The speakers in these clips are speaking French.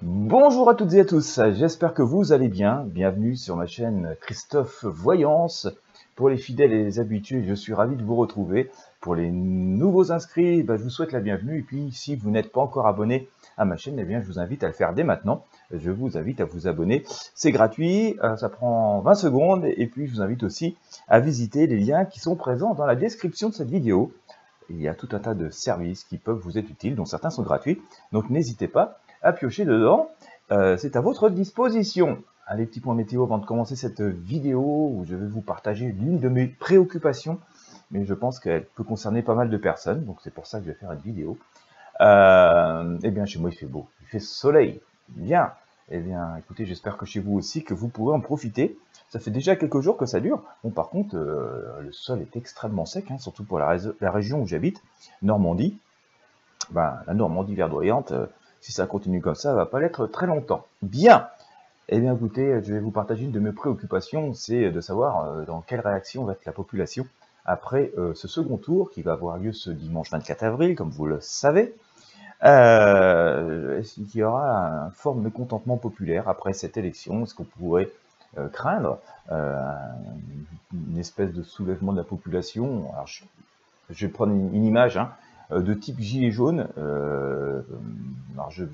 Bonjour à toutes et à tous, j'espère que vous allez bien. Bienvenue sur ma chaîne Christophe Voyance. Pour les fidèles et les habitués, je suis ravi de vous retrouver. Pour les nouveaux inscrits, je vous souhaite la bienvenue. Et puis, si vous n'êtes pas encore abonné à ma chaîne, je vous invite à le faire dès maintenant. Je vous invite à vous abonner. C'est gratuit, ça prend 20 secondes. Et puis, je vous invite aussi à visiter les liens qui sont présents dans la description de cette vidéo. Il y a tout un tas de services qui peuvent vous être utiles, dont certains sont gratuits. Donc, n'hésitez pas à piocher dedans, c'est à votre disposition. Allez, petit point météo avant de commencer cette vidéo où je vais vous partager l'une de mes préoccupations, mais je pense qu'elle peut concerner pas mal de personnes, donc c'est pour ça que je vais faire une vidéo. Eh bien, chez moi, il fait beau, il fait soleil, bien. Eh bien, écoutez, j'espère que chez vous aussi, que vous pourrez en profiter. Ça fait déjà quelques jours que ça dure. Bon, par contre, le sol est extrêmement sec, surtout pour la région où j'habite, Normandie. La Normandie verdoyante, si ça continue comme ça va pas l'être très longtemps. Bien. Eh bien, écoutez, je vais vous partager une de mes préoccupations, c'est de savoir dans quelle réaction va être la population après ce second tour qui va avoir lieu ce dimanche 24 avril, comme vous le savez. Est-ce qu'il y aura un fort mécontentement populaire après cette élection? Est-ce qu'on pourrait craindre une espèce de soulèvement de la population? Alors, je vais prendre une image de type gilet jaune. Alors je vous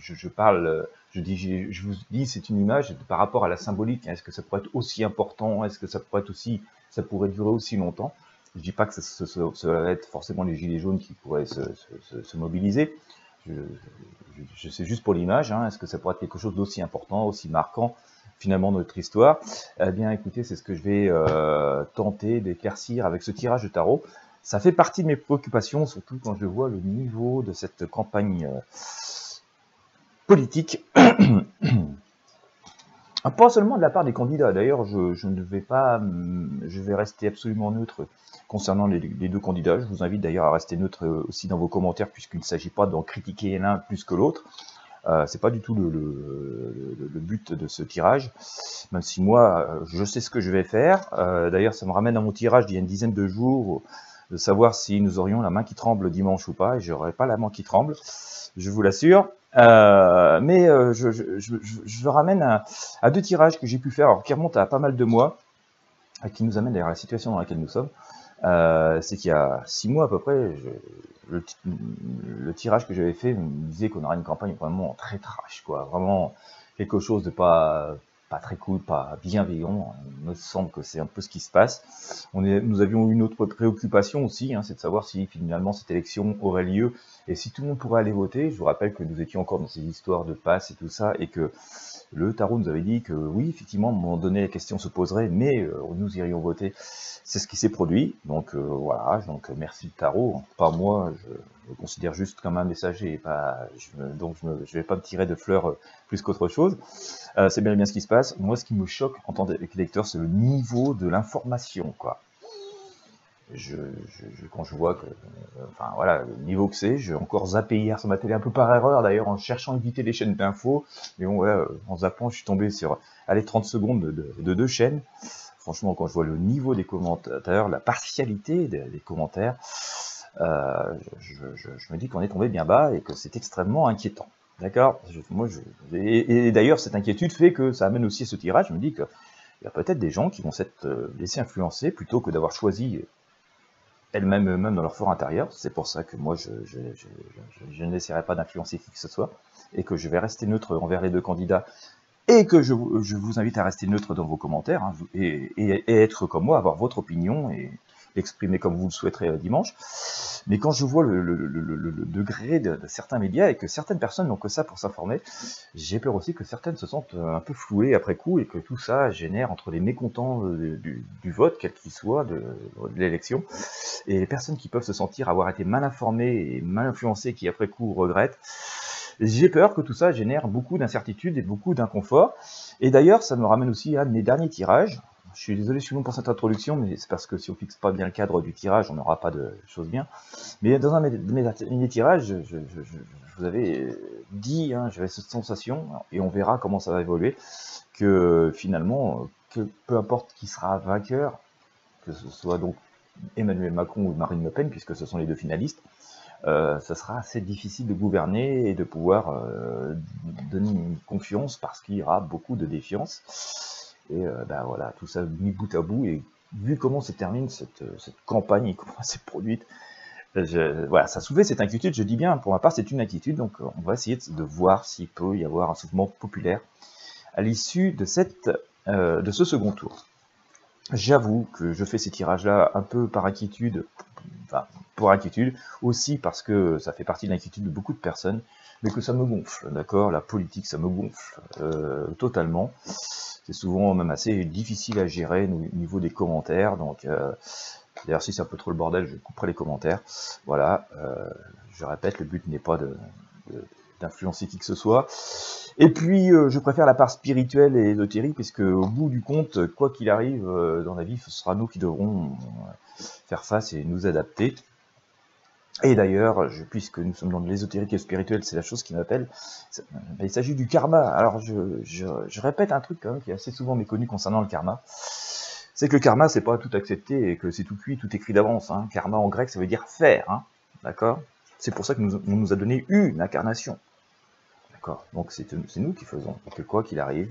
dis, c'est une image par rapport à la symbolique. Est-ce que ça pourrait être aussi important? Est-ce que ça pourrait durer aussi longtemps? Je dis pas que ça va être forcément les gilets jaunes qui pourraient se mobiliser. Je sais juste pour l'image, est-ce que ça pourrait être quelque chose d'aussi important, aussi marquant finalement de notre histoire? Eh bien, écoutez, c'est ce que je vais tenter d'éclaircir avec ce tirage de tarot. Ça fait partie de mes préoccupations, surtout quand je vois le niveau de cette campagne politique. Pas seulement de la part des candidats, d'ailleurs, je vais rester absolument neutre concernant les deux candidats. Je vous invite d'ailleurs à rester neutre aussi dans vos commentaires, puisqu'il ne s'agit pas d'en critiquer l'un plus que l'autre. C'est pas du tout le but de ce tirage, même si moi, je sais ce que je vais faire. D'ailleurs, ça me ramène à mon tirage d'il y a une dizaine de jours, de savoir si nous aurions la main qui tremble dimanche ou pas, et je n'aurai pas la main qui tremble, je vous l'assure. Je ramène à deux tirages que j'ai pu faire, alors qui remontent à pas mal de mois, et qui nous amènent d'ailleurs à la situation dans laquelle nous sommes. C'est qu'il y a 6 mois à peu près, le tirage que j'avais fait me disait qu'on aurait une campagne vraiment très trash, quoi, vraiment quelque chose de pas très cool, pas bienveillant. Il me semble que c'est un peu ce qui se passe. Nous avions une autre préoccupation aussi, c'est de savoir si finalement cette élection aurait lieu et si tout le monde pourrait aller voter. Je vous rappelle que nous étions encore dans ces histoires de passe et tout ça, et que le tarot nous avait dit que oui, effectivement, à un moment donné, la question se poserait, mais nous irions voter. C'est ce qui s'est produit. Donc voilà, donc merci le tarot. Pas moi, je le considère juste comme un messager, et pas, donc je vais pas me tirer de fleurs plus qu'autre chose. C'est bien ce qui se passe. Moi, ce qui me choque en tant qu'électeur, c'est le niveau de l'information, quoi. Quand je vois que, enfin voilà, le niveau que c'est, j'ai encore zappé hier sur ma télé un peu par erreur d'ailleurs en cherchant à éviter les chaînes d'infos, mais bon voilà, en zappant, je suis tombé sur 30 secondes de deux chaînes. Franchement, quand je vois le niveau des commentateurs, la partialité des commentaires, je me dis qu'on est tombé bien bas et que c'est extrêmement inquiétant. D'accord? Et d'ailleurs, cette inquiétude fait que ça amène aussi à ce tirage. Je me dis qu'il y a peut-être des gens qui vont s'être laissés influencer plutôt que d'avoir choisi elles-mêmes dans leur fort intérieur. C'est pour ça que moi, je ne laisserai pas d'influencer qui que ce soit, et que je vais rester neutre envers les deux candidats, et que je vous invite à rester neutre dans vos commentaires, et être comme moi, avoir votre opinion, et l'exprimer comme vous le souhaiterez dimanche. Mais quand je vois le degré de certains médias, et que certaines personnes n'ont que ça pour s'informer, j'ai peur aussi que certaines se sentent un peu flouées après coup, et que tout ça génère entre les mécontents du vote, quel qu'il soit, de l'élection, et les personnes qui peuvent se sentir avoir été mal informées et mal influencées, qui après coup regrettent. J'ai peur que tout ça génère beaucoup d'incertitudes et beaucoup d'inconfort. Et d'ailleurs, ça me ramène aussi à un de mes derniers tirages. Je suis désolé, je suis long pour cette introduction, mais c'est parce que si on fixe pas bien le cadre du tirage, on n'aura pas de choses bien. Mais dans un de mes derniers tirages, je vous avais dit, j'avais cette sensation, et on verra comment ça va évoluer, que finalement, que peu importe qui sera vainqueur, que ce soit donc Emmanuel Macron ou Marine Le Pen, puisque ce sont les deux finalistes, ça sera assez difficile de gouverner et de pouvoir donner une confiance parce qu'il y aura beaucoup de défiance. Et ben voilà, tout ça mis bout à bout, et vu comment se termine cette campagne et comment elle s'est produite, voilà, ça soulevait cette inquiétude. Je dis bien, pour ma part, c'est une inquiétude, donc on va essayer de voir s'il peut y avoir un soulèvement populaire à l'issue de ce second tour. J'avoue que je fais ces tirages-là un peu par inquiétude, enfin, pour inquiétude, aussi parce que ça fait partie de l'inquiétude de beaucoup de personnes, mais que ça me gonfle, d'accord? La politique, ça me gonfle totalement. C'est souvent même assez difficile à gérer au niveau des commentaires, donc d'ailleurs si c'est un peu trop le bordel, je couperai les commentaires. Voilà, je répète, le but n'est pas d'influencer qui que ce soit. Et puis, je préfère la part spirituelle et ésotérique, puisque au bout du compte, quoi qu'il arrive dans la vie, ce sera nous qui devrons faire face et nous adapter. Et d'ailleurs, puisque nous sommes dans l'ésotérique et le spirituel, c'est la chose qui m'appelle, il s'agit du karma. Alors, je répète un truc quand même qui est assez souvent méconnu concernant le karma. C'est que le karma, c'est pas tout accepté et que c'est tout cuit, tout écrit d'avance. Hein. Karma en grec, ça veut dire faire, hein. D'accord? C'est pour ça que on nous a donné une incarnation. Donc c'est nous qui faisons, donc quoi qu'il arrive,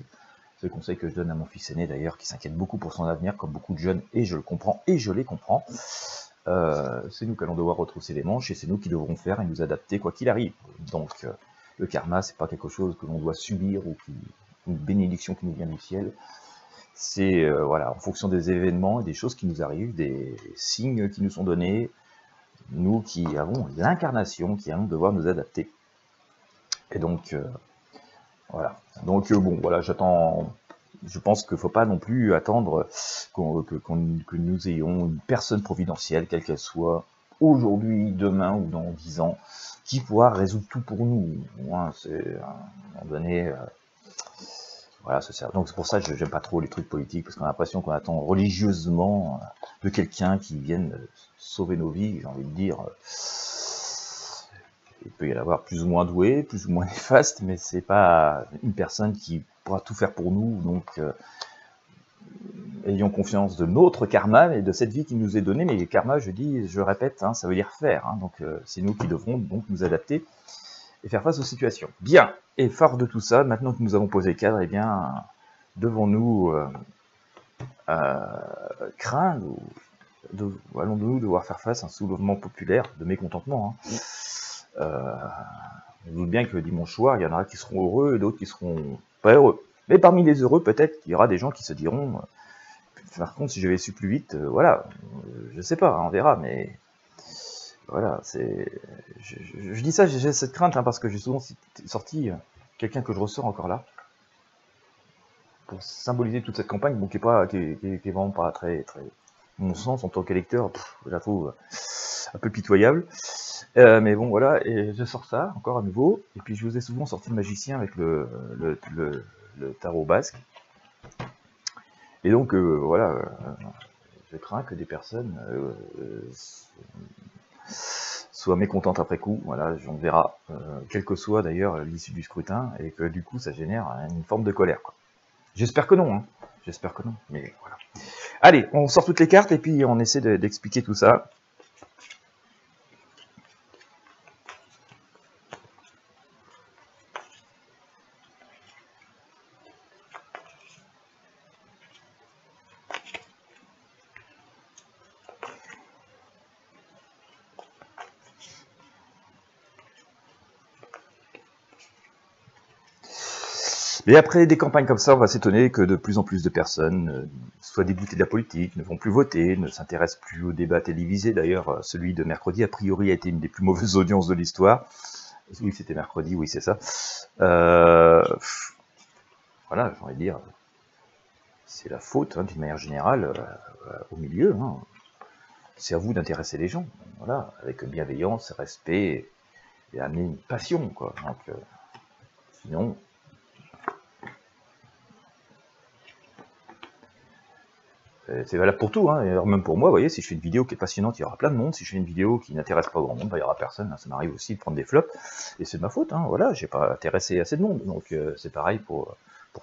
c'est le conseil que je donne à mon fils aîné d'ailleurs, qui s'inquiète beaucoup pour son avenir, comme beaucoup de jeunes, et je le comprends, et je les comprends, c'est nous qui allons devoir retrousser les manches, et c'est nous qui devrons faire et nous adapter quoi qu'il arrive. Donc le karma, c'est pas quelque chose que l'on doit subir, ou une bénédiction qui nous vient du ciel, c'est voilà, en fonction des événements et des choses qui nous arrivent, des signes qui nous sont donnés, nous qui avons l'incarnation, qui allons devoir nous adapter. Et donc, voilà. Donc, bon, voilà, j'attends. Je pense qu'il ne faut pas non plus attendre que nous ayons une personne providentielle, quelle qu'elle soit, aujourd'hui, demain ou dans 10 ans, qui pourra résoudre tout pour nous. Hein, c'est, à un moment donné, voilà, donc c'est pour ça que j'aime pas trop les trucs politiques, parce qu'on a l'impression qu'on attend religieusement de quelqu'un qui vienne sauver nos vies, j'ai envie de dire. Il peut y en avoir plus ou moins doué, plus ou moins néfaste, mais c'est pas une personne qui pourra tout faire pour nous, donc ayons confiance de notre karma et de cette vie qui nous est donnée, mais karma, je répète, hein, ça veut dire faire, hein, donc c'est nous qui devrons donc nous adapter et faire face aux situations. Bien, et fort de tout ça, maintenant que nous avons posé le cadre, eh bien, devons-nous craindre, allons-nous devoir faire face à un soulèvement populaire de mécontentement, hein. On doute bien que dimanche soir, il y en aura qui seront heureux et d'autres qui seront pas heureux. Mais parmi les heureux, peut-être qu'il y aura des gens qui se diront par contre, si j'avais su plus vite, voilà, je sais pas, on verra, mais voilà, je dis ça, j'ai cette crainte, hein, parce que j'ai souvent sorti quelqu'un que je ressors encore là, pour symboliser toute cette campagne, bon, qui est vraiment pas très, mon sens en tant qu'électeur, je la trouve un peu pitoyable. Mais bon, voilà, et je sors ça encore à nouveau, et puis je vous ai souvent sorti le magicien avec le tarot basque. Et donc, voilà, je crains que des personnes soient mécontentes après coup, voilà, on verra, quelle que soit d'ailleurs l'issue du scrutin, et que du coup ça génère une forme de colère, quoi. J'espère que non, hein. J'espère que non, mais voilà. Allez, on sort toutes les cartes, et puis on essaie d'expliquer tout ça. Et après des campagnes comme ça, on va s'étonner que de plus en plus de personnes soient dégoûtées de la politique, ne vont plus voter, ne s'intéressent plus aux débats télévisés. D'ailleurs, celui de mercredi, a priori, a été une des plus mauvaises audiences de l'histoire. Oui, c'était mercredi, oui, c'est ça. Voilà, j'ai envie de dire, c'est la faute, hein, d'une manière générale, au milieu. Hein. C'est à vous d'intéresser les gens, voilà, avec bienveillance, respect, et amener une passion, quoi. Donc, sinon... C'est valable pour tout, hein. Et alors même pour moi, vous voyez, si je fais une vidéo qui est passionnante, il y aura plein de monde. Si je fais une vidéo qui n'intéresse pas grand monde, bah, il n'y aura personne. Hein. Ça m'arrive aussi de prendre des flops, et c'est de ma faute. Hein. Voilà, j'ai pas intéressé assez de monde. Donc c'est pareil pour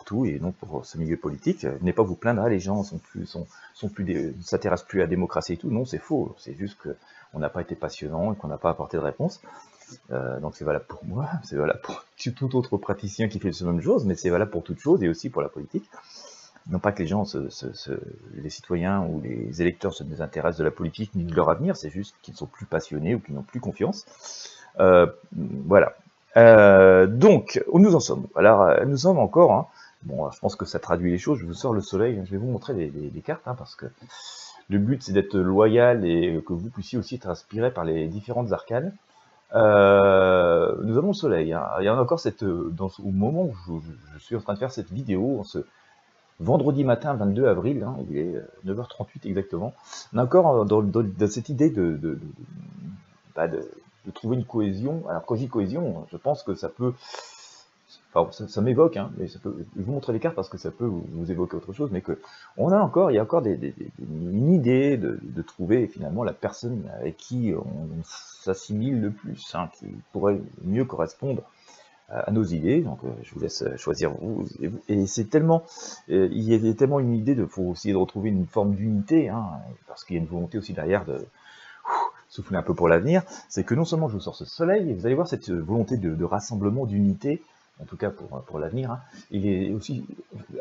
tout, et donc pour ce milieu politique. Venez pas vous plaindre, les gens ne s'intéressent plus à la démocratie et tout. Non, c'est faux. C'est juste qu'on n'a pas été passionnant et qu'on n'a pas apporté de réponse. Donc c'est valable pour moi, c'est valable pour tout autre praticien qui fait la même chose, mais c'est valable pour toute chose et aussi pour la politique. Non pas que les gens, les citoyens ou les électeurs se désintéressent de la politique ni de leur avenir, c'est juste qu'ils ne sont plus passionnés ou qu'ils n'ont plus confiance. Voilà. Donc, où nous en sommes? Alors, nous sommes encore, hein, bon, je pense que ça traduit les choses, je vous sors le soleil, je vais vous montrer les cartes, hein, parce que le but c'est d'être loyal et que vous puissiez aussi être inspiré par les différentes arcanes. Nous avons le soleil, hein. Il y en a encore au moment où je suis en train de faire cette vidéo, ce vendredi matin 22 avril, hein, il est 9h38 exactement, on est encore dans cette idée de trouver une cohésion. Alors quand je dis cohésion, je pense que ça peut, enfin, ça m'évoque, hein, mais ça peut, je vais vous montrer les cartes parce que ça peut vous évoquer autre chose, mais que il y a encore une idée de trouver finalement la personne avec qui on s'assimile le plus, hein, qui pourrait mieux correspondre à nos idées. Donc je vous laisse choisir vous. Et c'est tellement, il y a tellement une idée faut essayer de retrouver une forme d'unité, hein, parce qu'il y a une volonté aussi derrière de souffler un peu pour l'avenir. C'est que non seulement je vous sors ce soleil, et vous allez voir cette volonté de rassemblement, d'unité, en tout cas pour l'avenir, hein, il est aussi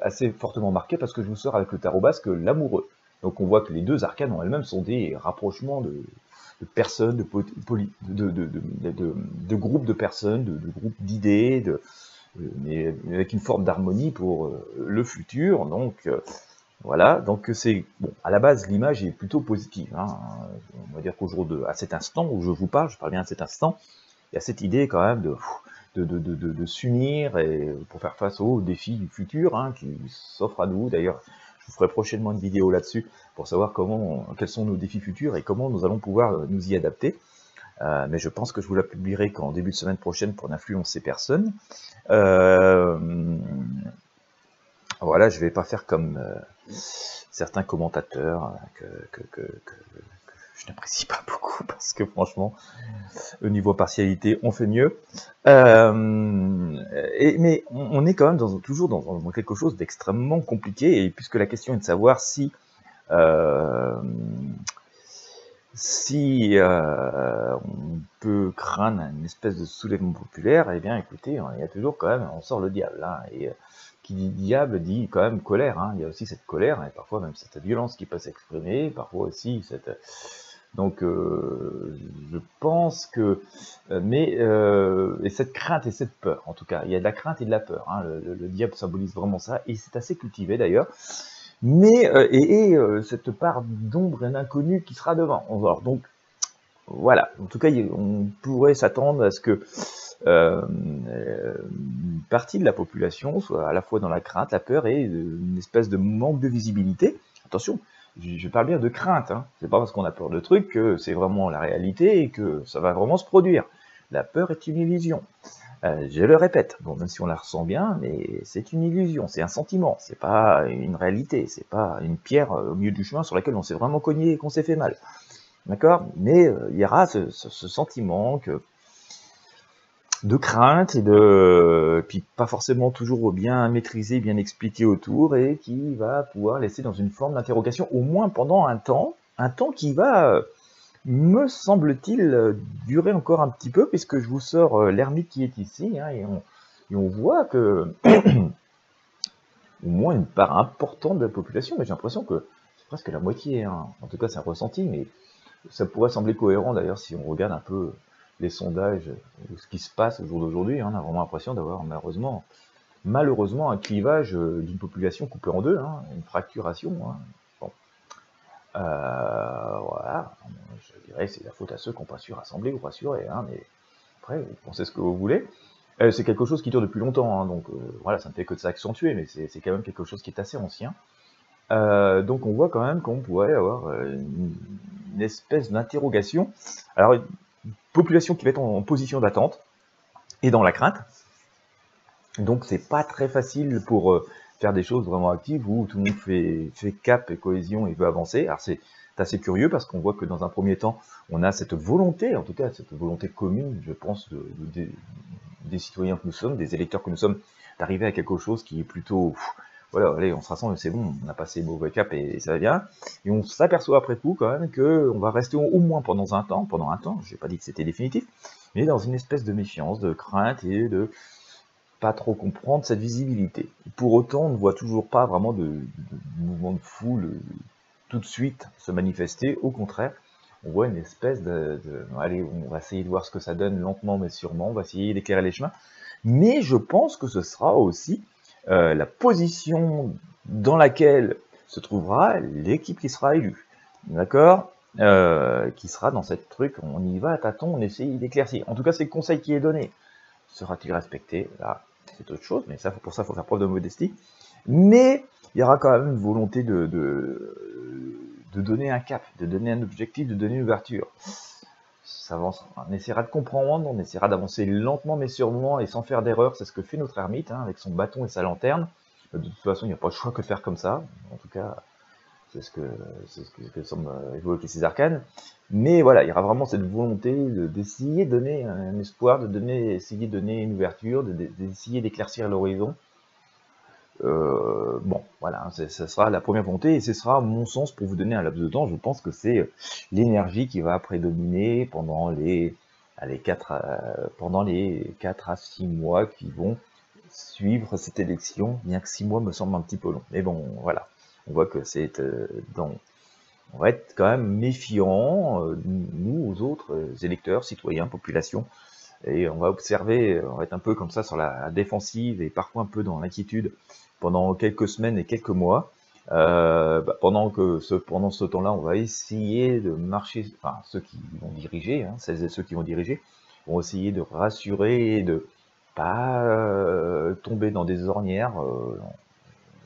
assez fortement marqué parce que je vous sors avec le tarot basque l'amoureux. Donc on voit que les deux arcanes en elles-mêmes sont des rapprochements de personnes, de groupes de personnes, de groupes d'idées, mais avec une forme d'harmonie pour le futur. Donc voilà, donc c'est bon. À la base, l'image est plutôt positive, hein. On va dire qu'aujourd'hui, à cet instant où je vous parle, je parle bien à cet instant, il y a cette idée quand même de s'unir et pour faire face aux défis du futur, hein, qui s'offrent à nous. D'ailleurs, je vous ferai prochainement une vidéo là-dessus pour savoir quels sont nos défis futurs et comment nous allons pouvoir nous y adapter. Mais je pense que je vous la publierai qu'en début de semaine prochaine pour n'influencer personne. Voilà, je vais pas faire comme certains commentateurs que je n'apprécie pas beaucoup, parce que franchement, au niveau partialité, on fait mieux. Mais on est quand même toujours dans quelque chose d'extrêmement compliqué, et puisque la question est de savoir si on peut craindre une espèce de soulèvement populaire, eh bien écoutez, il y a toujours quand même, on sort le diable, hein, et qui dit diable dit quand même colère, hein. Il y a aussi cette colère, et parfois même cette violence qui peut s'exprimer, parfois aussi cette... Donc je pense que... et cette crainte et cette peur, en tout cas, il y a de la crainte et de la peur, hein. Le diable symbolise vraiment ça, et c'est assez cultivé d'ailleurs. Mais cette part d'ombre et d'inconnu qui sera devant. Alors, donc voilà, en tout cas on pourrait s'attendre à ce que une partie de la population soit à la fois dans la crainte, la peur et une espèce de manque de visibilité. Attention, je parle bien de crainte, hein. C'est pas parce qu'on a peur de trucs que c'est vraiment la réalité et que ça va vraiment se produire. La peur est une illusion. Je le répète, bon, même si on la ressent bien, mais c'est une illusion, c'est un sentiment, c'est pas une réalité, c'est pas une pierre au milieu du chemin sur laquelle on s'est vraiment cogné et qu'on s'est fait mal. D'accord? Mais il y aura ce sentiment de crainte et puis pas forcément toujours bien maîtrisé, bien expliqué autour, et qui va pouvoir laisser dans une forme d'interrogation, au moins pendant un temps qui va... me semble-t-il durer encore un petit peu, puisque je vous sors l'ermite qui est ici, hein, et on voit que au moins une part importante de la population, mais j'ai l'impression que c'est presque la moitié, hein. En tout cas c'est un ressenti, mais ça pourrait sembler cohérent d'ailleurs si on regarde un peu les sondages, ce qui se passe au jour d'aujourd'hui, hein. On a vraiment l'impression d'avoir malheureusement un clivage d'une population coupée en deux, hein, une fracturation, hein. Voilà, je dirais que c'est la faute à ceux qui n'ont pas su rassembler ou rassurer, hein, mais après, vous pensez ce que vous voulez. C'est quelque chose qui dure depuis longtemps, hein, donc voilà, ça ne fait que de s'accentuer, mais c'est quand même quelque chose qui est assez ancien. Donc on voit quand même qu'on pourrait avoir une espèce d'interrogation. Alors, une population qui va être en position d'attente et dans la crainte, donc c'est pas très facile pour... faire des choses vraiment actives où tout le monde fait cap et cohésion et veut avancer. Alors c'est assez curieux parce qu'on voit que dans un premier temps, on a cette volonté, en tout cas cette volonté commune, je pense, des citoyens que nous sommes, des électeurs que nous sommes, d'arriver à quelque chose qui est plutôt, voilà, allez, on se rassemble, c'est bon, on a passé mauvais cap et ça va bien. Et on s'aperçoit après coup quand même qu'on va rester au moins pendant un temps, je n'ai pas dit que c'était définitif, mais dans une espèce de méfiance, de crainte et de pas trop comprendre cette visibilité. Pour autant, on ne voit toujours pas vraiment de mouvement de foule tout de suite se manifester. Au contraire, on voit une espèce allez, on va essayer de voir ce que ça donne lentement mais sûrement, on va essayer d'éclairer les chemins. Mais je pense que ce sera aussi la position dans laquelle se trouvera l'équipe qui sera élue. D'accord, qui sera dans cette truc, on y va à tâtons, on essaye d'éclaircir. En tout cas, c'est le conseil qui est donné. Sera-t-il respecté? Là, c'est autre chose, mais ça, pour ça, il faut faire preuve de modestie. Mais il y aura quand même une volonté de donner un cap, de donner un objectif, de donner une ouverture. Ça avance, on essaiera de comprendre, on essaiera d'avancer lentement mais sûrement et sans faire d'erreur. C'est ce que fait notre ermite, hein, avec son bâton et sa lanterne. De toute façon, il n'y a pas le choix que de faire comme ça. En tout cas, c'est ce que semblent évoquer ces arcanes. Mais voilà, il y aura vraiment cette volonté d'essayer de donner un espoir, essayer de donner une ouverture, d'essayer d'éclaircir l'horizon. Bon, voilà, ça sera la première volonté, et ce sera, à mon sens, pour vous donner un laps de temps, je pense que c'est l'énergie qui va prédominer pendant les 4 à 6 mois qui vont suivre cette élection, bien que 6 mois me semble un petit peu long. Mais bon, voilà, on voit que c'est on va être quand même méfiants, nous, aux autres électeurs, citoyens, population, et on va observer, on va être un peu comme ça sur la défensive et parfois un peu dans l'inquiétude pendant quelques semaines et quelques mois. Pendant ce temps-là, on va essayer de marcher, enfin ceux qui vont diriger, hein, celles et ceux qui vont diriger, vont essayer de rassurer et de pas tomber dans des ornières,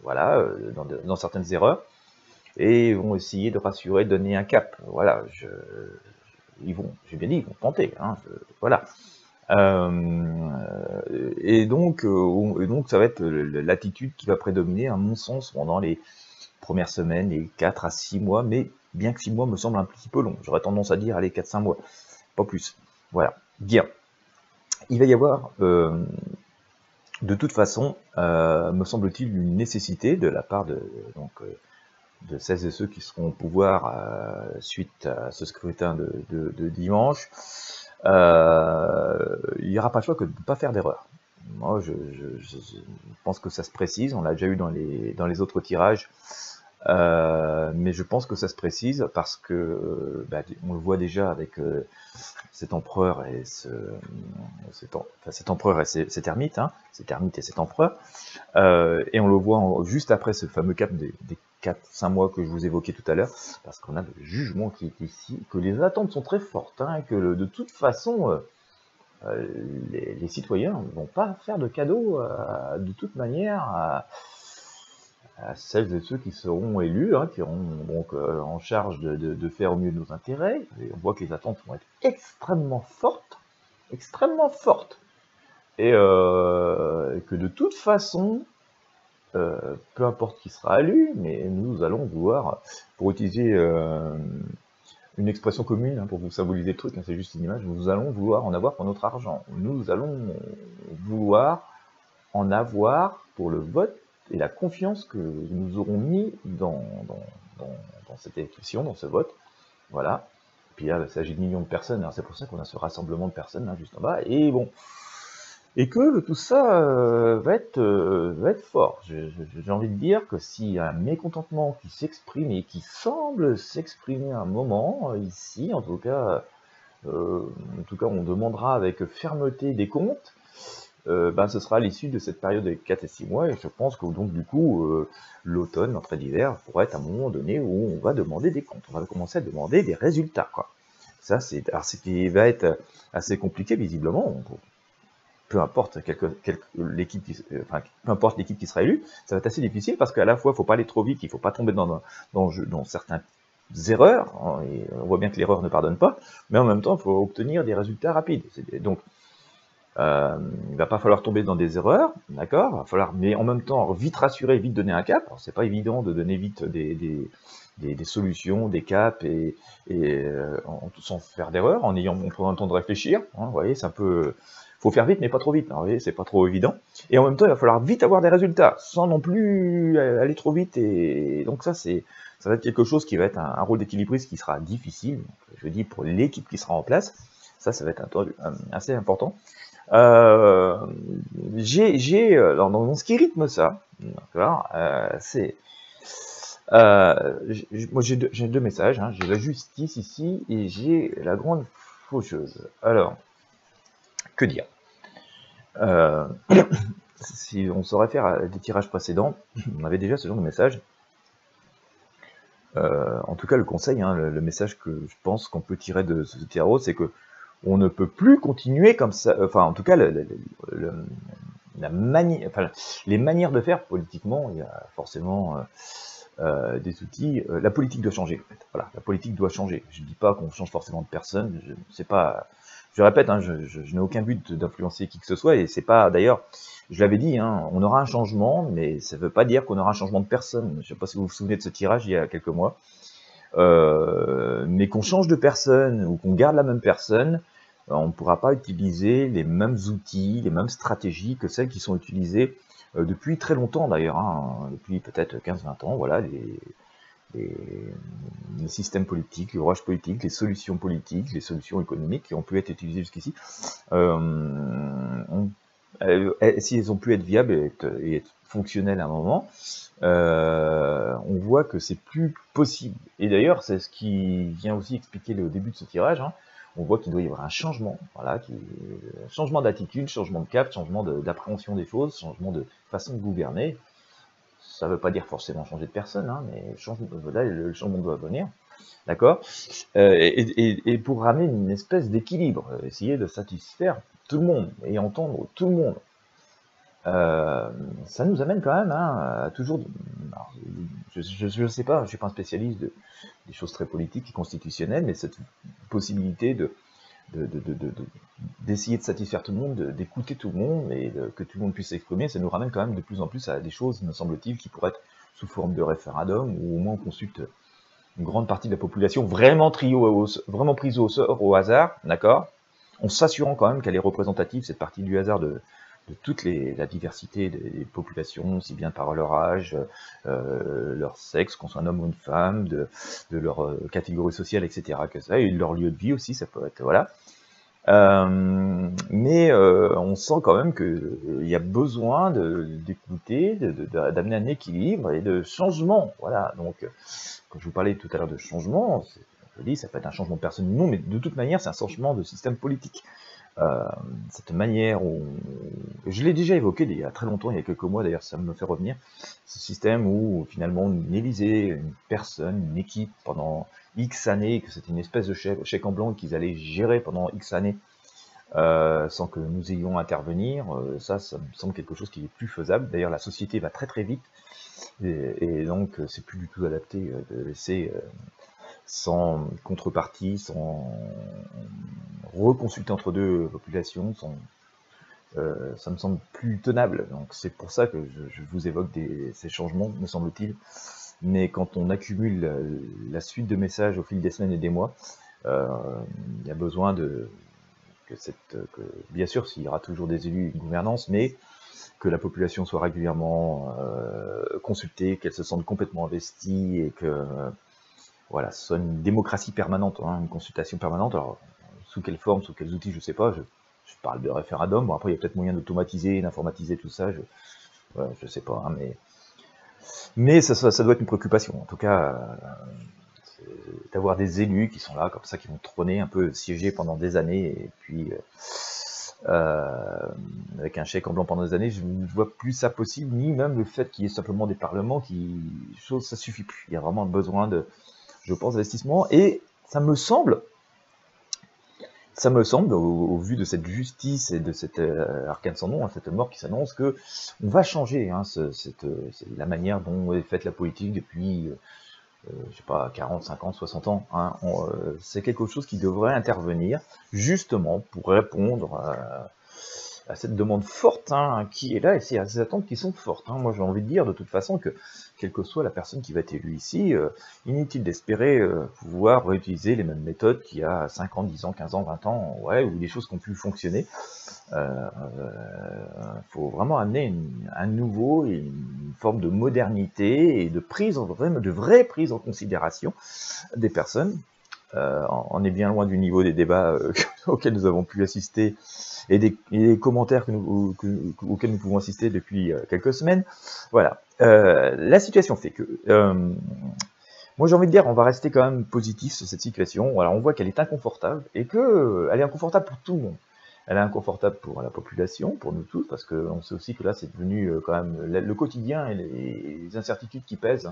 voilà, dans certaines erreurs, et vont essayer de rassurer, de donner un cap. Voilà, j'ai bien dit, ils vont tenter, hein, voilà. Et donc, ça va être l'attitude qui va prédominer, à mon sens, pendant les premières semaines, les 4 à 6 mois, mais bien que 6 mois me semble un petit peu long. J'aurais tendance à dire, allez, 4-5 mois, pas plus. Voilà, bien. Il va y avoir, de toute façon, me semble-t-il, une nécessité de la part de celles et ceux qui seront au pouvoir suite à ce scrutin de dimanche. Il n'y aura pas le choix que de ne pas faire d'erreur. Moi, je pense que ça se précise, on l'a déjà eu dans les autres tirages, mais je pense que ça se précise parce que on le voit déjà avec cet empereur et cet empereur et cet ermite, hein, cet ermite et cet empereur, et on le voit juste après ce fameux cap des 4-5 mois que je vous évoquais tout à l'heure, parce qu'on a le jugement qui est ici, que les attentes sont très fortes, hein, que de toute façon, les citoyens ne vont pas faire de cadeaux de toute manière à celles et ceux qui seront élus, hein, qui seront donc en charge de faire au mieux de nos intérêts. Et on voit que les attentes vont être extrêmement fortes, et que de toute façon, peu importe qui sera élu, mais nous allons vouloir, pour utiliser une expression commune, hein, pour vous symboliser le truc, hein, c'est juste une image, nous allons vouloir en avoir pour notre argent. Nous allons vouloir en avoir pour le vote et la confiance que nous aurons mis dans cette élection, dans ce vote. Voilà. Et puis là, il s'agit de millions de personnes, hein, c'est pour ça qu'on a ce rassemblement de personnes, hein, juste en bas, et bon. Et que tout ça va être fort. J'ai envie de dire que s'il y a un mécontentement qui s'exprime et qui semble s'exprimer à un moment, ici, en tout cas, on demandera avec fermeté des comptes, ce sera à l'issue de cette période de 4 et 6 mois, et je pense que donc du coup, l'automne, l'entrée d'hiver, pourrait être un moment donné où on va demander des comptes, on va commencer à demander des résultats, quoi. Ça, alors ce qui va être assez compliqué, visiblement, peu importe l'équipe qui sera élue, ça va être assez difficile parce qu'à la fois, il ne faut pas aller trop vite, il ne faut pas tomber dans certaines erreurs, hein, et on voit bien que l'erreur ne pardonne pas, mais en même temps, il faut obtenir des résultats rapides. Donc, il ne va pas falloir tomber dans des erreurs, d'accord, il va falloir, mais en même temps, vite rassurer, vite donner un cap. C'est pas évident de donner vite des solutions, des caps, sans faire d'erreur, en prenant le temps de réfléchir, hein, vous voyez, c'est un peu... faut faire vite, mais pas trop vite, hein, vous voyez, c'est pas trop évident. Et en même temps, il va falloir vite avoir des résultats, sans non plus aller trop vite, et donc ça va être quelque chose qui va être un rôle d'équilibriste qui sera difficile, je dis pour l'équipe qui sera en place. Ça va être assez important. Dans ce qui rythme ça, d'accord, moi j'ai deux messages, hein. J'ai la justice ici et j'ai la grande faucheuse. Alors, que dire? Si on saurait faire des tirages précédents, on avait déjà ce genre de message. En tout cas, le conseil, hein, le message que je pense qu'on peut tirer de ce tarot, c'est que on ne peut plus continuer comme ça. Enfin, en tout cas, la manière, enfin, les manières de faire politiquement, il y a forcément des outils. La politique doit changer. En fait. Voilà, la politique doit changer. Je ne dis pas qu'on change forcément de personne. Je répète, hein, je n'ai aucun but d'influencer qui que ce soit, et c'est pas, d'ailleurs, je l'avais dit, hein, on aura un changement, mais ça ne veut pas dire qu'on aura un changement de personne. Je ne sais pas si vous vous souvenez de ce tirage il y a quelques mois, mais qu'on change de personne ou qu'on garde la même personne, on ne pourra pas utiliser les mêmes outils, les mêmes stratégies que celles qui sont utilisées depuis très longtemps d'ailleurs, hein, depuis peut-être 15-20 ans, voilà, les systèmes politiques, les rouages politiques, les solutions politiques, les solutions économiques qui ont pu être utilisées jusqu'ici, si elles ont pu être viables et être fonctionnelles à un moment, on voit que c'est plus possible. Et d'ailleurs, c'est ce qui vient aussi expliquer au début de ce tirage, hein. On voit qu'il doit y avoir un changement, voilà, changement d'attitude, changement de cap, changement d'appréhension des choses, changement de façon de gouverner. Ça ne veut pas dire forcément changer de personne, hein, mais le changement doit venir, d'accord, et pour ramener une espèce d'équilibre, essayer de satisfaire tout le monde et entendre tout le monde. Ça nous amène quand même, hein, à toujours. Alors, je ne sais pas, je ne suis pas un spécialiste des choses très politiques et constitutionnelles, mais cette possibilité d'essayer de satisfaire tout le monde, d'écouter tout le monde et que tout le monde puisse s'exprimer, ça nous ramène quand même de plus en plus à des choses, me semble-t-il, qui pourraient être sous forme de référendum, ou au moins on consulte une grande partie de la population vraiment prise au sort, au hasard, d'accord, en s'assurant quand même qu'elle est représentative, cette partie du hasard de toute la diversité des populations, aussi bien par leur âge, leur sexe, qu'on soit un homme ou une femme, de leur catégorie sociale, etc. Que ça, et leur lieu de vie aussi, ça peut être, voilà. Mais on sent quand même qu'il y a besoin d'écouter, d'amener un équilibre et de changement, voilà. Donc, quand je vous parlais tout à l'heure de changement, je dis, ça peut être un changement de personne, non, mais de toute manière, c'est un changement de système politique. Cette manière où, je l'ai déjà évoqué il y a très longtemps, il y a quelques mois d'ailleurs, ça me fait revenir, ce système où finalement on élisait une personne, une équipe pendant X années, que c'était une espèce de chèque en blanc qu'ils allaient gérer pendant X années sans que nous ayons à intervenir. Ça me semble quelque chose qui est plus faisable. D'ailleurs, la société va très très vite et donc c'est plus du tout adapté de laisser sans contrepartie, sans reconsulter entre deux populations, ça me semble plus tenable. Donc c'est pour ça que je vous évoque ces changements, me semble-t-il. Mais quand on accumule la suite de messages au fil des semaines et des mois, il y a besoin que bien sûr, s'il y aura toujours des élus et une gouvernance, mais que la population soit régulièrement consultée, qu'elle se sente complètement investie et que voilà, ce soit une démocratie permanente, hein, une consultation permanente. Alors, sous quelle forme, sous quels outils, je ne sais pas. Je parle de référendum. Bon, après, il y a peut-être moyen d'automatiser, d'informatiser tout ça. Je sais pas, hein, mais ça doit être une préoccupation. En tout cas, d'avoir des élus qui sont là, comme ça, qui vont trôner, un peu siéger pendant des années, et puis avec un chèque en blanc pendant des années, je ne vois plus ça possible, ni même le fait qu'il y ait simplement des parlements ça suffit plus. Il y a vraiment besoin je pense, d'investissement, et ça me semble, au vu de cette justice et de cette arcane sans nom, hein, cette mort qui s'annonce, que on va changer, hein, la manière dont est faite la politique depuis, je sais pas, 40, 50, 60 ans. Hein, c'est quelque chose qui devrait intervenir, justement, pour répondre à cette demande forte, hein, qui est là, et c'est à ces attentes qui sont fortes. Hein. Moi, j'ai envie de dire, de toute façon, que quelle que soit la personne qui va être élue ici, inutile d'espérer pouvoir réutiliser les mêmes méthodes qu'il y a 5 ans, 10 ans, 15 ans, 20 ans, ouais, ou des choses qui ont pu fonctionner. Faut vraiment amener un nouveau et une forme de modernité et de vraie prise en considération des personnes. on est bien loin du niveau des débats auxquels nous avons pu assister et des commentaires auxquels nous pouvons assister depuis quelques semaines. Voilà. La situation fait que... moi, j'ai envie de dire, on va rester quand même positif sur cette situation. Voilà, on voit qu'elle est inconfortable et que elle est inconfortable pour tout le monde. Elle est inconfortable pour la population, pour nous tous, parce qu'on sait aussi que là, c'est devenu quand même le quotidien et les incertitudes qui pèsent.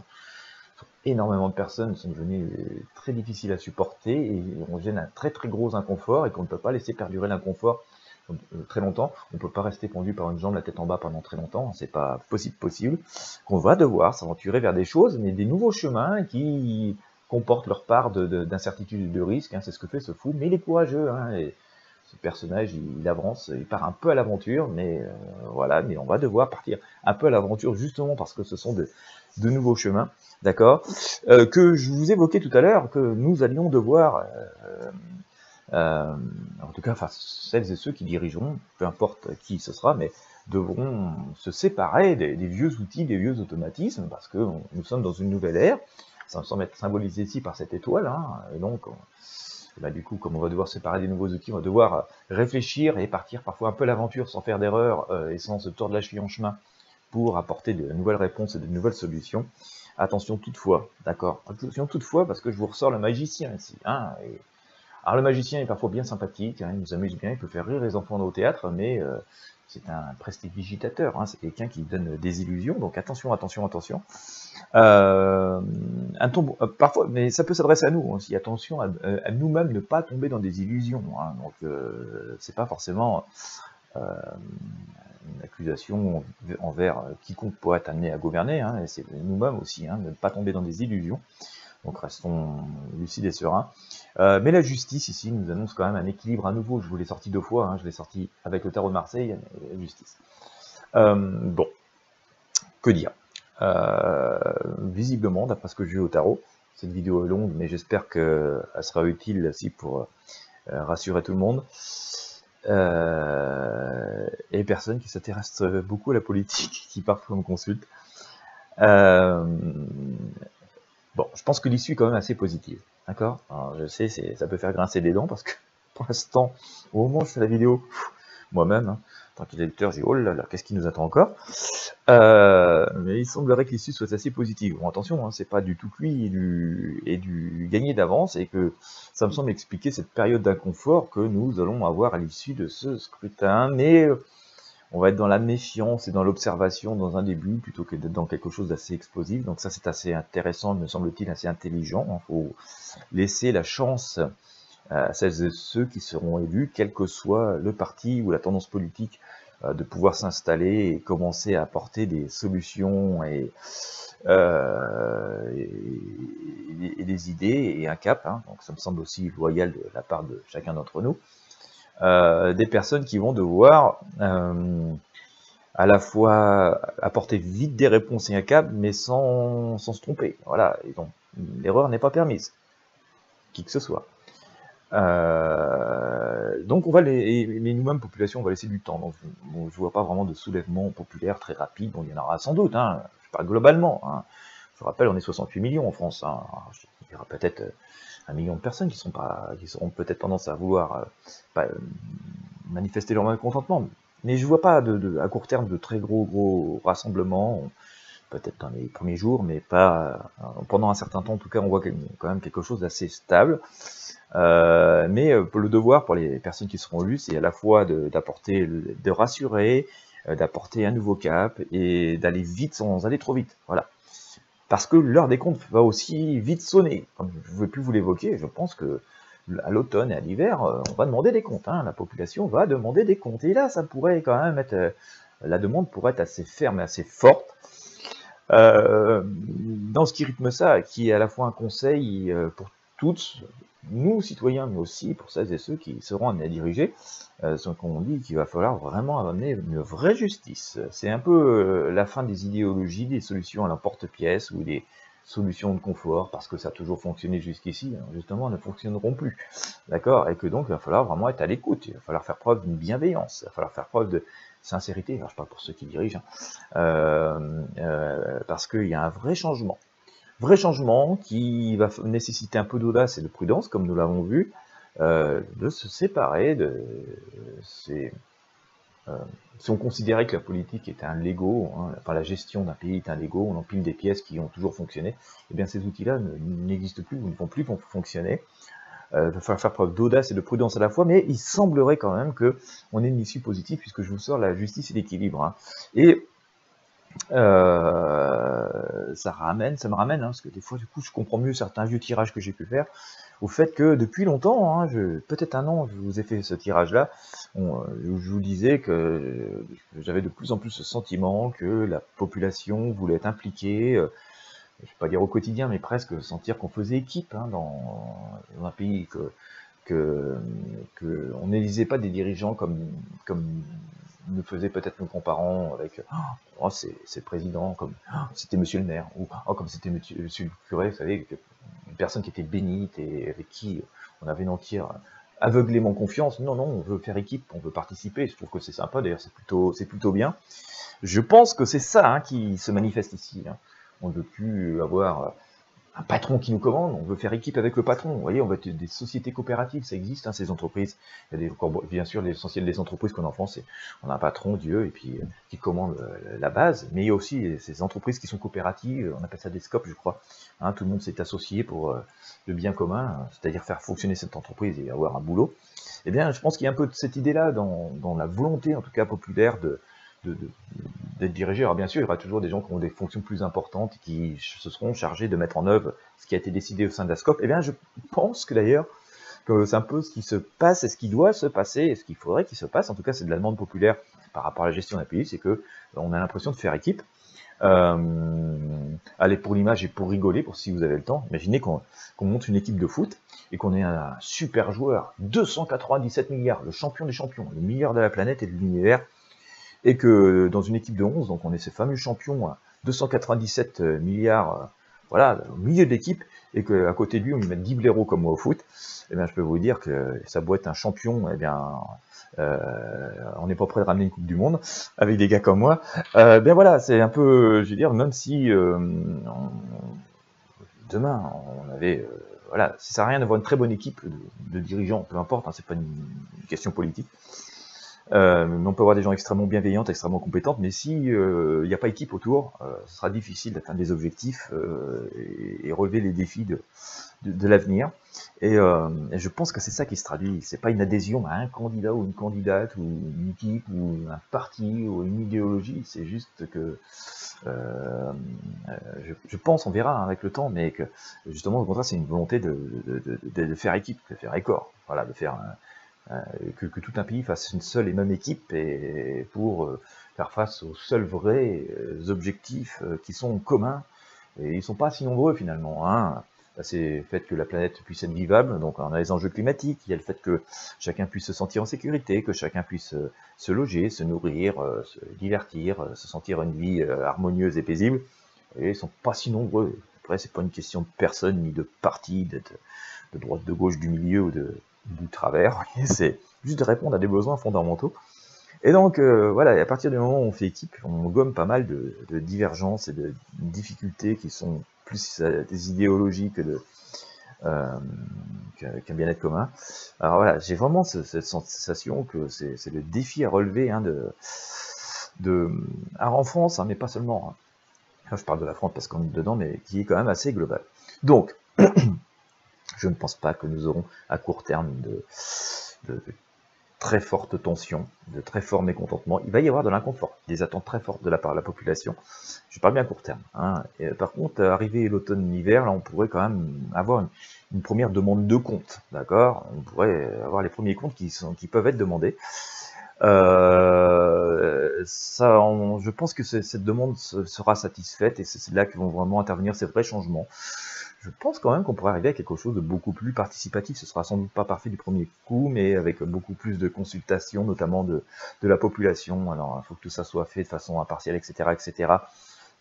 Énormément de personnes sont devenues très difficiles à supporter et on gêne un très très gros inconfort et qu'on ne peut pas laisser perdurer l'inconfort très longtemps. On ne peut pas rester pendu par une jambe, la tête en bas pendant très longtemps, c'est pas possible. Qu'on va devoir s'aventurer vers des choses, mais des nouveaux chemins qui comportent leur part d'incertitude et de risque, hein, c'est ce que fait ce fou, mais il est courageux, hein, et ce personnage, il avance, il part un peu à l'aventure, mais voilà, mais on va devoir partir un peu à l'aventure justement parce que ce sont de nouveaux chemins, d'accord, que je vous évoquais tout à l'heure, que nous allions devoir, en tout cas, enfin, celles et ceux qui dirigeront, peu importe qui ce sera, mais devront se séparer des vieux outils, des vieux automatismes, parce que nous sommes dans une nouvelle ère, ça me semble être symbolisé ici par cette étoile, hein, et donc... Bah, du coup, comme on va devoir séparer des nouveaux outils, on va devoir réfléchir et partir parfois un peu à l'aventure sans faire d'erreur et sans se tordre la cheville en chemin pour apporter de nouvelles réponses et de nouvelles solutions. Attention toutefois, d'accord, attention toutefois parce que je vous ressors le magicien ici. Hein, alors le magicien est parfois bien sympathique, hein, il nous amuse bien, il peut faire rire les enfants au théâtre, mais c'est un prestidigitateur, hein, c'est quelqu'un qui donne des illusions, donc attention, attention, attention. Parfois, mais ça peut s'adresser à nous aussi. Attention à nous-mêmes ne pas tomber dans des illusions. Hein, donc, c'est pas forcément une accusation envers quiconque pourrait être amené à gouverner. Hein, et c'est nous-mêmes aussi, hein, ne pas tomber dans des illusions. Donc, restons lucides et sereins. Mais la justice ici nous annonce quand même un équilibre à nouveau. Je vous l'ai sorti 2 fois. Hein, je l'ai sorti avec le tarot de Marseille et la justice. Bon, que dire? Visiblement, d'après ce que j'ai vu au tarot, cette vidéo est longue, mais j'espère qu'elle sera utile aussi pour rassurer tout le monde. Et les personnes qui s'intéressent beaucoup à la politique, qui parfois me consultent. Bon, je pense que l'issue est quand même assez positive, d'accord? Alors, je sais, ça peut faire grincer des dents, parce que pour l'instant, au moment où je fais la vidéo, moi-même, hein, tant qu'il est lecteur, j'ai dit, oh là là, qu'est-ce qui nous attend encore? Mais il semblerait que l'issue soit assez positive. Bon, attention, hein, c'est pas du tout cuit et du gagné d'avance, et que ça me semble expliquer cette période d'inconfort que nous allons avoir à l'issue de ce scrutin, mais on va être dans la méfiance et dans l'observation dans un début, plutôt que d'être dans quelque chose d'assez explosif. Donc ça, c'est assez intéressant, me semble-t-il, assez intelligent. Il faut laisser la chance à celles et ceux qui seront élus, quel que soit le parti ou la tendance politique, de pouvoir s'installer et commencer à apporter des solutions et des idées et un cap. Hein. Donc ça me semble aussi loyal de la part de chacun d'entre nous. Des personnes qui vont devoir à la fois apporter vite des réponses et un cap, mais sans se tromper. Voilà, et donc l'erreur n'est pas permise, qui que ce soit. Donc on va mais nous-mêmes, population, on va laisser du temps. Donc bon, je vois pas vraiment de soulèvement populaire très rapide. Bon, il y en aura sans doute, hein, je parle globalement. Hein. Je rappelle, on est 68 millions en France. Hein. Il y aura peut-être 1 million de personnes qui seront peut-être tendance à vouloir manifester leur mécontentement. Mais je vois pas à court terme de très gros rassemblements. Peut-être dans les premiers jours, mais pas pendant un certain temps. En tout cas, on voit quand même quelque chose d'assez stable. Mais le devoir pour les personnes qui seront élues, c'est à la fois de rassurer, d'apporter un nouveau cap et d'aller vite sans aller trop vite. Voilà. Parce que l'heure des comptes va aussi vite sonner. Comme je ne vais plus vous l'évoquer, je pense que à l'automne et à l'hiver, on va demander des comptes. Hein. La population va demander des comptes. Et là, ça pourrait quand même être, la demande pourrait être assez ferme et assez forte. Dans ce qui rythme ça, qui est à la fois un conseil pour toutes, nous citoyens, mais aussi pour celles et ceux qui seront amenés à diriger, ce qu'on dit qu'il va falloir vraiment amener une vraie justice. C'est un peu la fin des idéologies, des solutions à l'emporte-pièce ou des solutions de confort, parce que ça a toujours fonctionné jusqu'ici, hein, justement, ne fonctionneront plus. D'accord? Et que donc, il va falloir vraiment être à l'écoute, il va falloir faire preuve d'une bienveillance, il va falloir faire preuve de sincérité, alors je parle pour ceux qui dirigent, hein, parce qu'il y a un vrai changement. vrai changement qui va nécessiter un peu d'audace et de prudence, comme nous l'avons vu, de se séparer de ces... si on considérait que la politique était un Lego, hein, enfin la gestion d'un pays est un Lego, on empile des pièces qui ont toujours fonctionné, eh bien ces outils-là n'existent plus ou ne vont plus fonctionner. Il va falloir faire preuve d'audace et de prudence à la fois, mais il semblerait quand même qu'on ait une issue positive, puisque je vous sors la justice et l'équilibre. Hein. Et ça me ramène, hein, parce que des fois, du coup, je comprends mieux certains vieux tirages que j'ai pu faire, au fait que depuis longtemps, hein, peut-être un an, je vous ai fait ce tirage-là, je vous disais que j'avais de plus en plus ce sentiment que la population voulait être impliquée, je ne vais pas dire au quotidien, mais presque sentir qu'on faisait équipe hein, dans un pays, que on n'élisait pas des dirigeants comme nous faisaient peut-être nos grands-parents avec oh, c'est le président, comme oh, c'était monsieur le maire, ou oh, comme c'était monsieur le curé, vous savez, une personne qui était bénite et avec qui on avait une entière aveuglément confiance. Non, non, on veut faire équipe, on veut participer, je trouve que c'est sympa, d'ailleurs c'est plutôt bien. Je pense que c'est ça hein, qui se manifeste ici. Hein. On ne veut plus avoir un patron qui nous commande, on veut faire équipe avec le patron. Vous voyez, on va être des sociétés coopératives, ça existe, hein, ces entreprises. Il y a bien sûr, l'essentiel des entreprises qu'on a en France, c'est on a un patron, Dieu, et puis qui commande la base. Mais il y a aussi ces entreprises qui sont coopératives, on appelle ça des scopes, je crois. Hein, tout le monde s'est associé pour le bien commun, c'est-à-dire faire fonctionner cette entreprise et avoir un boulot. Eh bien, je pense qu'il y a un peu de cette idée-là dans la volonté, en tout cas populaire, d'être dirigé. Alors bien sûr, il y aura toujours des gens qui ont des fonctions plus importantes, qui se seront chargés de mettre en œuvre ce qui a été décidé au sein de la SCOP. Eh bien, je pense que d'ailleurs, que c'est un peu ce qui se passe et ce qui doit se passer, et ce qu'il faudrait qu'il se passe, en tout cas c'est de la demande populaire par rapport à la gestion d'un pays, c'est que on a l'impression de faire équipe. Allez, pour l'image et pour rigoler, pour si vous avez le temps, imaginez qu'on monte une équipe de foot et qu'on ait un super joueur, 297 milliards, le champion des champions, le meilleur de la planète et de l'univers, et que dans une équipe de 11, donc on est ces fameux champions à 297 milliards, voilà, au milieu de l'équipe, et qu'à côté de lui, on lui met 10 blaireaux comme moi au foot, eh bien, je peux vous dire que ça doit être un champion, eh bien, on n'est pas prêt de ramener une Coupe du Monde, avec des gars comme moi. Bien voilà, c'est un peu, je veux dire, même si demain, on avait... voilà, ça sert à rien d'avoir une très bonne équipe de dirigeants, peu importe, hein, c'est pas une question politique. On peut avoir des gens extrêmement bienveillants, extrêmement compétentes, mais si il n'y a pas équipe autour, ce sera difficile d'atteindre des objectifs et relever les défis de l'avenir. Et je pense que c'est ça qui se traduit. C'est pas une adhésion à un candidat ou une candidate ou une équipe ou un parti ou une idéologie. C'est juste que je pense, on verra hein, avec le temps, mais que justement au contraire c'est une volonté de faire équipe, de faire écort, voilà, de faire que tout un pays fasse une seule et même équipe et pour faire face aux seuls vrais objectifs qui sont communs, et ils ne sont pas si nombreux finalement. Hein. C'est le fait que la planète puisse être vivable, donc on a les enjeux climatiques, il y a le fait que chacun puisse se sentir en sécurité, que chacun puisse se loger, se nourrir, se divertir, se sentir une vie harmonieuse et paisible, et ils ne sont pas si nombreux. Après, c'est pas une question de personne, ni de parti, d'être de droite, de gauche, du milieu ou du travers, c'est juste de répondre à des besoins fondamentaux. Et donc, voilà, à partir du moment où on fait équipe, on gomme pas mal de divergences et de difficultés qui sont plus des idéologies que qu'un bien-être commun. Alors voilà, j'ai vraiment cette sensation que c'est le défi à relever hein, alors en France, hein, mais pas seulement. Hein. Là, je parle de la France parce qu'on est dedans, mais qui est quand même assez global. Donc, je ne pense pas que nous aurons à court terme de très fortes tensions, de très forts mécontentements. Il va y avoir de l'inconfort, des attentes très fortes de la part de la population. Je parle bien à court terme. Hein. Et par contre, arrivé l'automne-hiver, là, on pourrait quand même avoir une première demande de compte, d'accord? On pourrait avoir les premiers comptes qui peuvent être demandés. Je pense que cette demande sera satisfaite et c'est là que vont vraiment intervenir ces vrais changements. Je pense quand même qu'on pourrait arriver à quelque chose de beaucoup plus participatif. Ce sera sans doute pas parfait du premier coup, mais avec beaucoup plus de consultation, notamment de la population. Alors, il faut que tout ça soit fait de façon impartiale, etc., etc.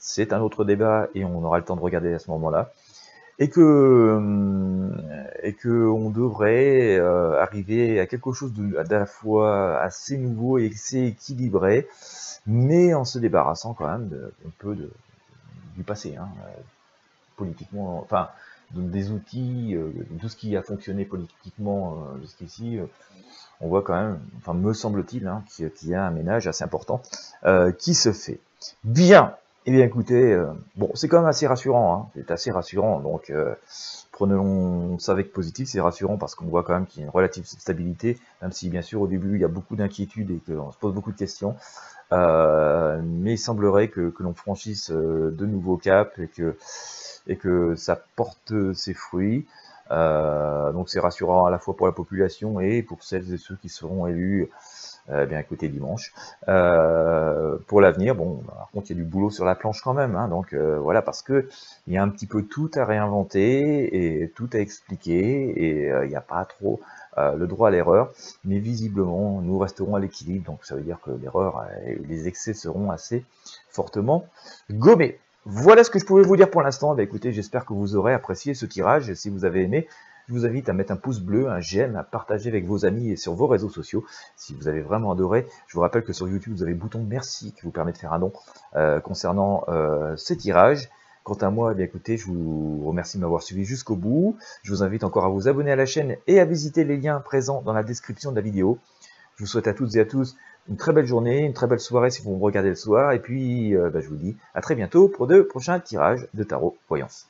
C'est un autre débat et on aura le temps de regarder à ce moment-là. Et que on devrait arriver à quelque chose d'à la fois assez nouveau et assez équilibré, mais en se débarrassant quand même un peu du passé. Hein. politiquement, enfin, des outils, tout ce qui a fonctionné politiquement jusqu'ici, on voit quand même, enfin me semble-t-il, hein, qu'il y a un ménage assez important qui se fait. Bien, eh bien écoutez, bon, c'est quand même assez rassurant, hein, c'est assez rassurant, donc prenons ça avec positif, c'est rassurant parce qu'on voit quand même qu'il y a une relative stabilité, même si bien sûr au début il y a beaucoup d'inquiétudes et qu'on se pose beaucoup de questions, mais il semblerait que l'on franchisse de nouveaux caps et que ça porte ses fruits. Donc c'est rassurant à la fois pour la population et pour celles et ceux qui seront élus, bien écoutez, dimanche. Pour l'avenir, bon, par contre il y a du boulot sur la planche quand même, hein, donc voilà, parce que il y a un petit peu tout à réinventer et tout à expliquer et il n'y a pas trop le droit à l'erreur, mais visiblement nous resterons à l'équilibre, donc ça veut dire que l'erreur et les excès seront assez fortement gommés. Voilà ce que je pouvais vous dire pour l'instant. Bah, écoutez, j'espère que vous aurez apprécié ce tirage. Et si vous avez aimé, je vous invite à mettre un pouce bleu, un j'aime, à partager avec vos amis et sur vos réseaux sociaux. Si vous avez vraiment adoré, je vous rappelle que sur YouTube, vous avez le bouton merci qui vous permet de faire un don concernant ces tirages. Quant à moi, eh bien, écoutez, je vous remercie de m'avoir suivi jusqu'au bout. Je vous invite encore à vous abonner à la chaîne et à visiter les liens présents dans la description de la vidéo. Je vous souhaite à toutes et à tous une très belle journée, une très belle soirée si vous me regardez le soir. Et puis, je vous dis à très bientôt pour de prochains tirages de tarot voyance.